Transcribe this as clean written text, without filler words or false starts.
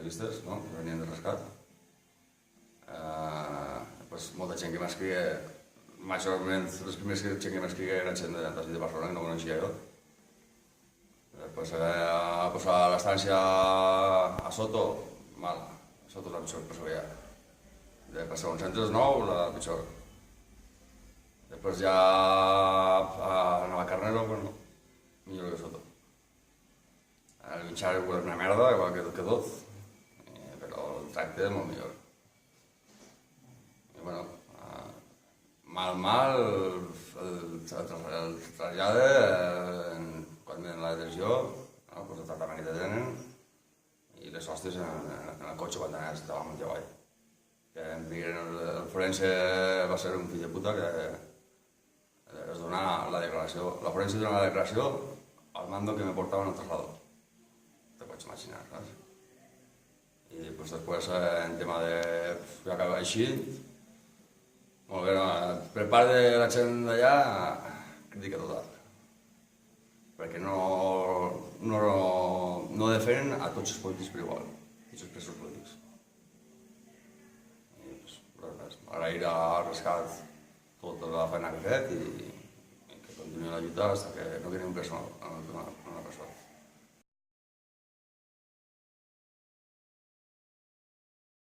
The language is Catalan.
periodistes, no?, que venien de rescat. Després, molta gent que m'escrivia, majorment, les primeres gent que m'escrivia eren gent de Barcelona, que no coneixia jo. Després, a l'estància a Soto, mal. A Soto la pitjor, per ja. Per segons centres nou, la pitjor. Després ja a Navacarnero, bueno, millor que Soto. El Vinxar és una merda, igual que tot, però el tracte és molt millor. I bueno, mal, el trasllada, quan venen la detenció, el tractament que tenen, i les hòsties en el cotxe quan estàvem al treball. El forense va ser un fill de puta que es donà la declaració. La forense dona la declaració al mando que me portava en el traslador. Te pots imaginar, saps? I després, en tema de... ja acaba així, molt bé, per part de la gent d'allà, crítica total. Perquè no defenen a tots els polítics per igual, tots els presos polítics. Agrair al rescat tota la feina que ha fet i que continuï la lluita fins que no quedi un pres al tribunal.